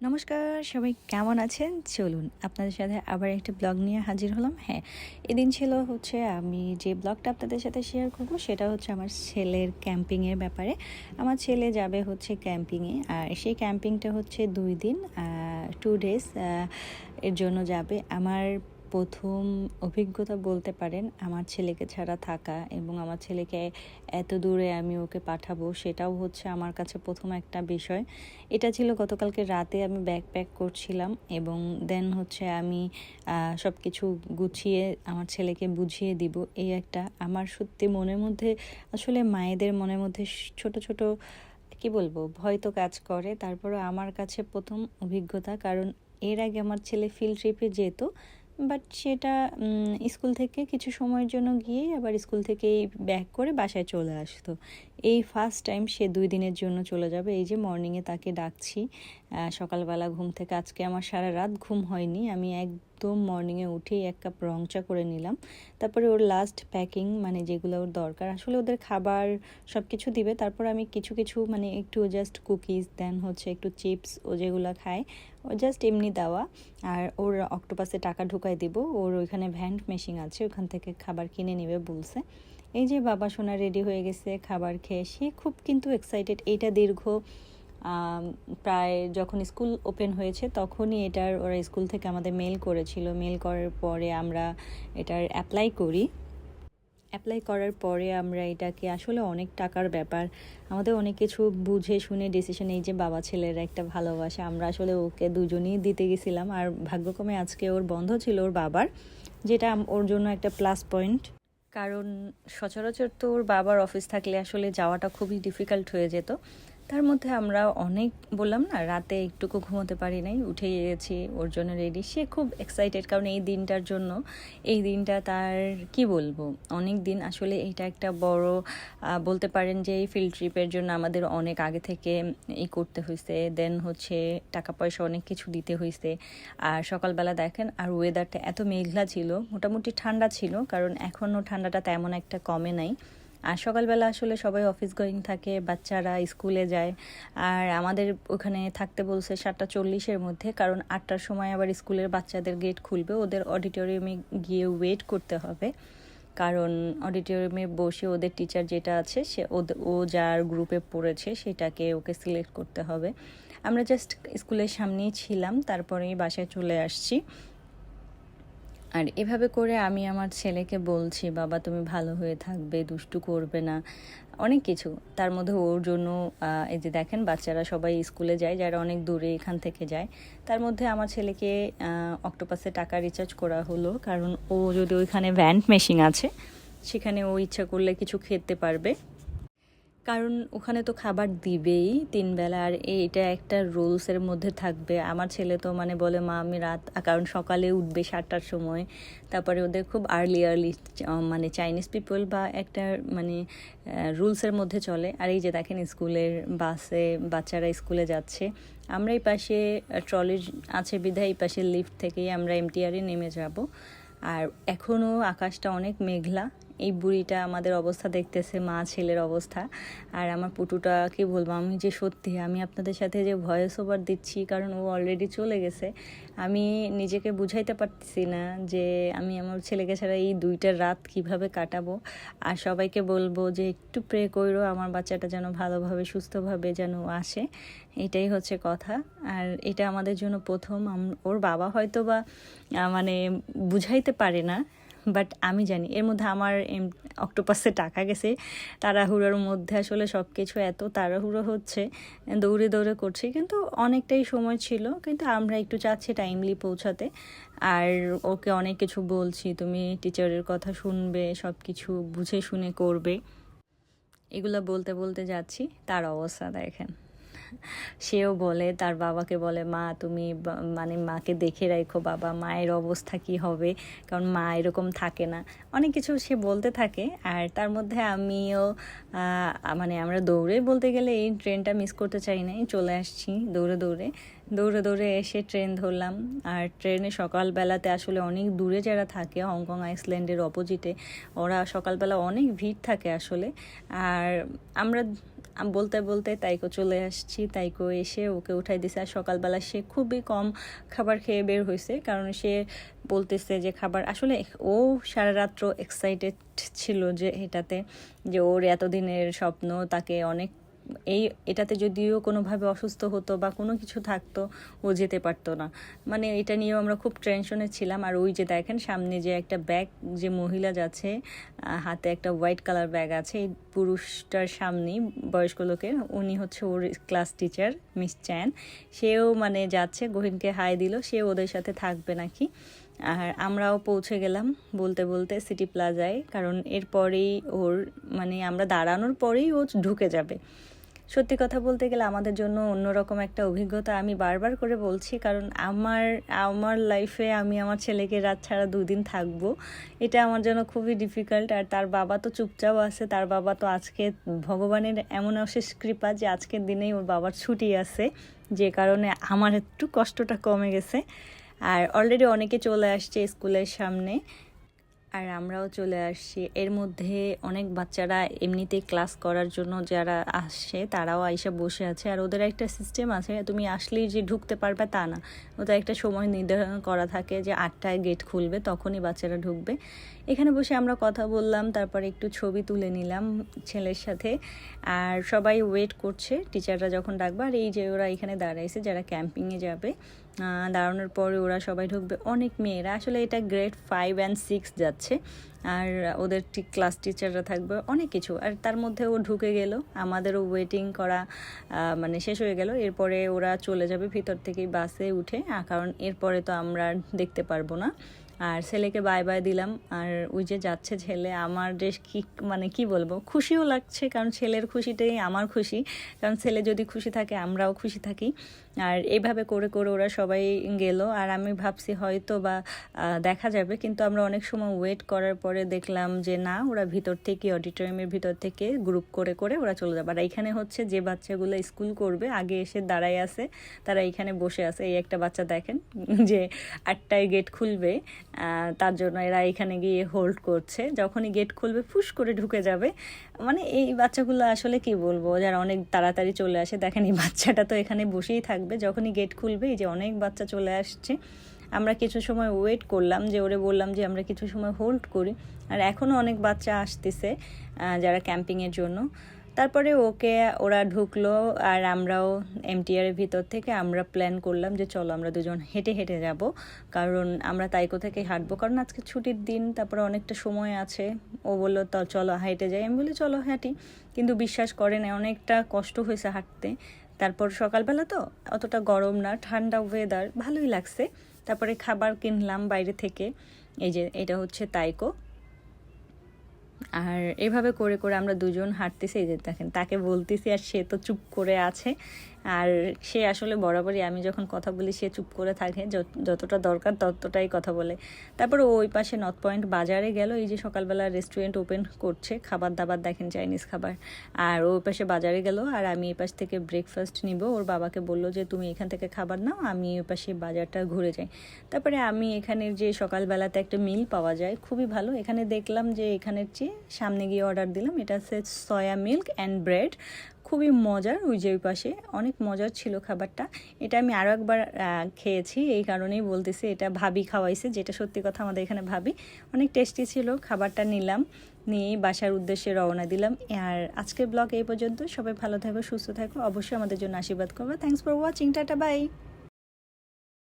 নমস্কার, সবাই কেমন আছেন? চলুন আপনাদের সাথে আবার একটা ব্লগ নিয়ে হাজির হলাম। হ্যাঁ, এদিন ছিল হচ্ছে আমি যে ব্লগটা আপনাদের সাথে শেয়ার করব সেটা হচ্ছে আমার ছেলের ক্যাম্পিংয়ের ব্যাপারে। আমার ছেলে যাবে হচ্ছে ক্যাম্পিংয়ে, আর সেই ক্যাম্পিংটা হচ্ছে 2 দিন 2 ডেজ এর জন্য যাবে। আমার প্রথম অভিজ্ঞতা বলতে পারেন আমার ছেলেকে ছাড়া থাকা, এবং আমার ছেলেকে এত দূরে আমি ওকে পাঠাবো সেটাও হচ্ছে আমার কাছে প্রথম একটা বিষয়। এটা ছিল গতকালকে রাতে আমি ব্যাগ প্যাক করছিলাম, এবং দেন হচ্ছে আমি সব কিছু গুছিয়ে আমার ছেলেকে বুঝিয়ে দিব। এই একটা আমার সত্যি মনের মধ্যে, আসলে মায়েদের মনের মধ্যে ছোট ছোট কি বলবো, ভয় তো কাজ করে। তারপরে আমার কাছে প্রথম অভিজ্ঞতা, কারণ এর আগে আমার ছেলে ফিল্ড ট্রিপে যেত, বাট সেটা স্কুল থেকে কিছু সময়ের জন্য গিয়ে আবার স্কুল থেকেই ব্যাক করে বাসায় চলে আসতো। এই ফার্স্ট টাইম সে 2 দিনের জন্য চলে যাবে। এই যে মর্নিংয়ে তাকে ডাকছি সকালবেলা ঘুম থেকে, আজকে আমার সারা রাত ঘুম হয়নি। আমি একদম মর্নিংয়ে উঠেই 1 কাপ রং চা করে নিলাম। তারপরে ওর লাস্ট প্যাকিং, মানে যেগুলো ওর দরকার, আসলে ওদের খাবার সব কিছু দিবে। তারপর আমি কিছু কিছু মানে একটু জাস্ট কুকিজ, দেন হচ্ছে একটু চিপস, ও যেগুলো খায় ও জাস্ট এমনি দেওয়া। আর ওর অক্টোপাসে টাকা ঢুকাই দিব, ওর ওইখানে ভ্যান্ড মেশিন আছে, ওখান থেকে খাবার কিনে নেবে বলছে। এই যে বাবা সোনা রেডি হয়ে গেছে খাবার খেয়ে, সে খুব কিন্তু এক্সাইটেড। এইটা দীর্ঘ প্রায় যখন স্কুল ওপেন হয়েছে তখনই এটার ওরা স্কুল থেকে আমাদের মেল করেছিল। মেল করার পরে আমরা এটার অ্যাপ্লাই করার পরে আমরা এটাকে, আসলে অনেক টাকার ব্যাপার, আমাদের অনেক কিছু বুঝে শুনে ডিসিশন। এই যে বাবা ছেলের একটা ভালোবাসা, আমরা আসলে ওকে দুজনেই দিতে গেছিলাম। আর ভাগ্যক্রমে আজকে ওর বন্ধ ছিল ওর বাবার, যেটা ওর জন্য একটা প্লাস পয়েন্ট। কারণ সচরাচর তো ওর বাবার অফিস থাকলে আসলে যাওয়াটা খুবই ডিফিকাল্ট হয়ে যেত। তার মধ্যে আমরা অনেক, বললাম না, রাতে একটুকু ঘুমোতে পারি নাই, উঠে গিয়েছি ওর জন্য রেডি। সে খুব এক্সাইটেড, কারণ এই দিনটার জন্য। এই দিনটা তার কি বলবো, অনেক দিন আসলে এটা একটা বড়, বলতে পারেন যে এই ফিল্ড ট্রিপের জন্য আমাদের অনেক আগে থেকে এই করতে হয়েছে। দেন হচ্ছে টাকা পয়সা অনেক কিছু দিতে হয়েছে। আর সকালবেলা দেখেন, আর ওয়েদারটা এত মেঘলা ছিল, মোটামুটি ঠান্ডা ছিল, কারণ এখনও ঠান্ডাটা তেমন একটা কমে নাই। আর সকালবেলা আসলে সবাই অফিস গোয়িং থাকে, বাচ্চারা স্কুলে যায়। আর আমাদের ওখানে থাকতে বলছে 7:40-এর মধ্যে, কারণ 8টার সময় আবার স্কুলের বাচ্চাদের গেট খুলবে, ওদের অডিটোরিয়ামে গিয়ে ওয়েট করতে হবে। কারণ অডিটোরিয়ামে বসে ওদের টিচার যেটা আছে সে ও যার গ্রুপে পড়েছে সেটাকে ওকে সিলেক্ট করতে হবে। আমরা জাস্ট স্কুলের সামনেই ছিলাম, তারপরেই বাসায় চলে আসছি। আর এভাবে করে আমি আমার ছেলেকে বলছি, বাবা তুমি ভালো হয়ে থাকবে, দুষ্টু করবে না, অনেক কিছু। তার মধ্যে ওর জন্য এই যে দেখেন বাচ্চারা সবাই স্কুলে যায়, যারা অনেক দূরে এখান থেকে যায়। তার মধ্যে আমার ছেলেকে অক্টোপাসে টাকা রিচার্জ করা হলো, কারণ ও যদি ওইখানে ভ্যান্ড মেশিন আছে সেখানে ও ইচ্ছা করলে কিছু খেতে পারবে। কারণ ওখানে তো খাবার দিবেই 3 বেলা, আর এইটা একটা রুলসের মধ্যে থাকবে। আমার ছেলে তো মানে বলে, মা আমি রাত, কারণ সকালে উঠবে 7টার সময়। তারপরে ওদের খুব আর্লি আর্লি, মানে চাইনিজ পিপল বা একটা মানে রুলসের মধ্যে চলে। আর এই যে দেখেন স্কুলের বাসে বাচ্চারা স্কুলে যাচ্ছে। আমরা এই পাশে ট্রলি আছে বিধায় এই পাশে লিফট থেকেই আমরা এমটিআরে নেমে যাব। আর এখনও আকাশটা অনেক মেঘলা। এই বুড়িটা আমাদের অবস্থা দেখতেছে, মা ছেলের অবস্থা। আর আমার পুটুটা কি বলবো, আমি যে সত্যি আমি আপনাদের সাথে যে ভয়েস ওভার দিচ্ছি, কারণ ও অলরেডি চলে গেছে। আমি নিজেকে বুঝাইতে পারতেছি না যে আমি আমার ছেলেকে ছাড়া এই 2টা রাত কিভাবে কাটাবো। আর সবাইকে বলবো যে একটু প্রে করো আমার বাচ্চাটা যেন ভালোভাবে সুস্থভাবে যেন আসে, এটাই হচ্ছে কথা। আর এটা আমাদের জন্য প্রথম। ওর বাবা হয়তো বা মানে বুঝাইতে পারে না, বাট আমি জানি এর মধ্যে আমার অক্টোপাসে টাকা গেছে। তাড়াহুড়োর মধ্যে আসলে সব কিছু এত তাড়াহুড়ো হচ্ছে, দৌড়ে দৌড়ে করছি, কিন্তু অনেকটাই সময় ছিল, কিন্তু আমরা একটু চাচ্ছি টাইমলি পৌঁছাতে। আর ওকে অনেক কিছু বলছি, তুমি টিচারের কথা শুনবে, সব কিছু বুঝে শুনে করবে, এগুলো বলতে বলতে যাচ্ছি। তার অবস্থা দেখেন, সেও বলে, তার বাবাকে বলে, মা তুমি মানে মাকে দেখে রাখো, বাবা মায়ের অবস্থা কি হবে, কারণ মা এরকম থাকে না, অনেক কিছু সে বলতে থাকে। আর তার মধ্যে আমিও মানে আমরা দৌড়ে, বলতে গেলে এই ট্রেনটা মিস করতে চাই না, চলে আসছি দৌড়ে দৌড়ে দৌড়ে দৌড়ে এসে ট্রেন ধরলাম। আর ট্রেনে সকালবেলাতে আসলে অনেক দূরে যারা থাকে, হংকং আইসল্যান্ডের অপোজিটে, ওরা সকালবেলা অনেক ভিড় থাকে আসলে। আর আমরা বলতে বলতে তাইকো চলে আসছি। তাইকো এসে ওকে উঠাই দিছে। আর সকালবেলা সে খুবই কম খাবার খেয়ে বের হয়েছে, কারণ সে বলতেছে যে খাবার আসলে ও সারা রাত্র এক্সাইটেড ছিল যে এটাতে, যে ওর এতদিনের স্বপ্ন তাকে অনেক এটাতে যদিও কোনোভাবে অসুস্থ হতো বা কোনো কিছু থাকতো ও যেতে পারতো না, মানে এটা নিয়েও আমরা খুব টেনশনে ছিলাম। আর ওই যে দেখেন সামনে যে একটা ব্যাগ, যে মহিলা যাচ্ছে হাতে একটা হোয়াইট কালার ব্যাগ আছে, এই পুরুষটার সামনেই বয়স্ক লোকের, উনি হচ্ছে ওর ক্লাস টিচার মিস চ্যান। সেও মানে যাচ্ছে, গহীনকে হাই দিল, সে ওদের সাথে থাকবে নাকি। আর আমরাও পৌঁছে গেলাম বলতে বলতে সিটি প্লাজায়, কারণ এরপরেই ওর মানে আমরা দাঁড়ানোর পরেই ও ঢুকে যাবে। সত্যি কথা বলতে গেলে আমাদের জন্য অন্যরকম একটা অভিজ্ঞতা, আমি বারবার করে বলছি, কারণ আমার লাইফে আমি আমার ছেলেকে রাত ছাড়া 2 দিন থাকবো, এটা আমার জন্য খুবই ডিফিকাল্ট। আর তার বাবা তো চুপচাপ আছে, তার বাবা তো আজকে ভগবানের এমন অশেষ কৃপা যে আজকের দিনেই ওর বাবার ছুটি আছে, যে কারণে আমার একটু কষ্টটা কমে গেছে। আর অলরেডি অনেকে চলে আসছে স্কুলের সামনে, আর আমরাও চলে আসছি। এর মধ্যে অনেক বাচ্চারা এমনিতেই ক্লাস করার জন্য যারা আসে তারাও আইসা বসে আছে। আর ওদের একটা সিস্টেম আছে, তুমি আসলেই যে ঢুকতে পারবে তা না, ওদের একটা সময় নির্ধারণ করা থাকে যে 8টায় গেট খুলবে, তখনই বাচ্চারা ঢুকবে। এখানে বসে আমরা কথা বললাম, তারপরে একটু ছবি তুলে নিলাম ছেলের সাথে। আর সবাই ওয়েট করছে টিচাররা যখন ডাকবে। আর এই যে ওরা এখানে দাঁড়াইছে যারা ক্যাম্পিংয়ে যাবে, দাঁড়ানোর পরে ওরা সবাই ঢুকবে। অনেক মেয়েরা, আসলে এটা গ্রেড 5 and 6 যাচ্ছে, আর ওদের ক্লাস টিচাররা থাকবে, অনেক কিছু। আর তার মধ্যে ও ঢুকে গেল, আমাদেরও ওয়েটিং করা মানে শেষ হয়ে গেল। এরপরে ওরা চলে যাবে ভিতর থেকেই বাসে উঠে, কারণ এরপরে তো আমরা দেখতে পারবো না। আর ছেলেকে বাই বাই দিলাম। আর ওই যে যাচ্ছে ছেলে, আমার যে কি মানে কি বলবো, খুশিও লাগছে, কারণ ছেলের খুশিটাই আমার খুশি, কারণ ছেলে যদি খুশি থাকে আমরাও খুশি থাকি। আর এইভাবে করে করে ওরা সবাই গেল। আর আমি ভাবছি হয়তো বা দেখা যাবে, কিন্তু আমরা অনেক সময় ওয়েট করার পরে দেখলাম যে না, ওরা ভিতর থেকে অডিটোরিয়ামের ভিতর থেকে গ্রুপ করে করে ওরা চলে যাবে। আর এইখানে হচ্ছে যে বাচ্চাগুলো স্কুল করবে আগে এসে দাঁড়ায় আছে, তারা এখানে বসে আছে। এই একটা বাচ্চা দেখেন যে 8টায় গেট খুলবে, তার জন্য এরা এখানে গিয়ে হোল্ড করছে, যখনই গেট খুলবে ফুস করে ঢুকে যাবে। মানে এই বাচ্চাগুলো আসলে কি বলবো, যারা অনেক তাড়াতাড়ি চলে আসে, দেখেন এই বাচ্চাটা তো এখানে বসেই থাকবে, যখনই গেট খুলবে এই যে অনেক বাচ্চা চলে আসছে। আমরা কিছু সময় ওয়েট করলাম, যে ওরে বললাম যে আমরা কিছু সময় হোল্ড করি। আর এখনও অনেক বাচ্চা আসতেছে যারা ক্যাম্পিংয়ের জন্য। তারপরে ওরা ঢুকলো, আর আমরাও এমটিআরের ভিতর থেকে আমরা প্ল্যান করলাম যে চলো আমরা দুজন হেঁটে হেঁটে যাব, কারণ আমরা তাইকো থেকে হাঁটবো, কারণ আজকে ছুটির দিন, তারপরে অনেকটা সময় আছে। ও বললো তো চলো হেঁটে যাই, আমি বলি চলো হাঁটি, কিন্তু বিশ্বাস করে না, অনেকটা কষ্ট হয়েছে হাঁটতে। তারপর সকালবেলা তো অতটা গরম না, ঠান্ডা ওয়েদার, ভালোই লাগছে। তারপরে খাবার কিনলাম বাইরে থেকে, এই যে এটা হচ্ছে তাইকো। আর এভাবে করে করে আমরা দুজন হাঁটতেছি, এই যে দেখেন তাকে বলতেছি আর সে তো চুপ করে আছে। আর সে আসলে বরাবরই আমি যখন কথা বলি সে চুপ করে থাকে, যতটা দরকার ততটাই কথা বলে। তারপর ওই পাশে নর্থ পয়েন্ট বাজারে গেল, এই যে সকালবেলা রেস্টুরেন্ট ওপেন করছে, খাবার দাবার দেখেন চাইনিজ খাবার। আর ওই পাশে বাজারে গেল, আর আমি এই পাশ থেকে ব্রেকফাস্ট নিব। ওর বাবাকে বললো যে তুমি এখান থেকে খাবার নাও, আমি ওই পাশে বাজারটা ঘুরে যাই। তারপরে আমি এখানের যে সকালবেলাতে একটা মিল পাওয়া যায় খুবই ভালো, এখানে দেখলাম যে এখানের চেয়ে সামনে গিয়ে অর্ডার দিলাম, এটা হচ্ছে সয়া মিল্ক অ্যান্ড ব্রেড, খুবই মজার। ওই যে ওই পাশে অনেক মজার ছিল খাবারটা। এটা আমি আরও একবার খেয়েছি, এই কারণেই বলতেছি, এটা ভাবি খাওয়াইছে, যেটা সত্যি কথা, আমাদের এখানে ভাবি। অনেক টেস্টি ছিল, খাবারটা নিলাম, নিয়েই বাসার উদ্দেশ্যে রওনা দিলাম। আর আজকের ব্লগ এই পর্যন্ত, সবাই ভালো থাকো, সুস্থ থাকো, অবশ্যই আমাদের জন্য আশীর্বাদ করবে। Thanks for watching, tata bye.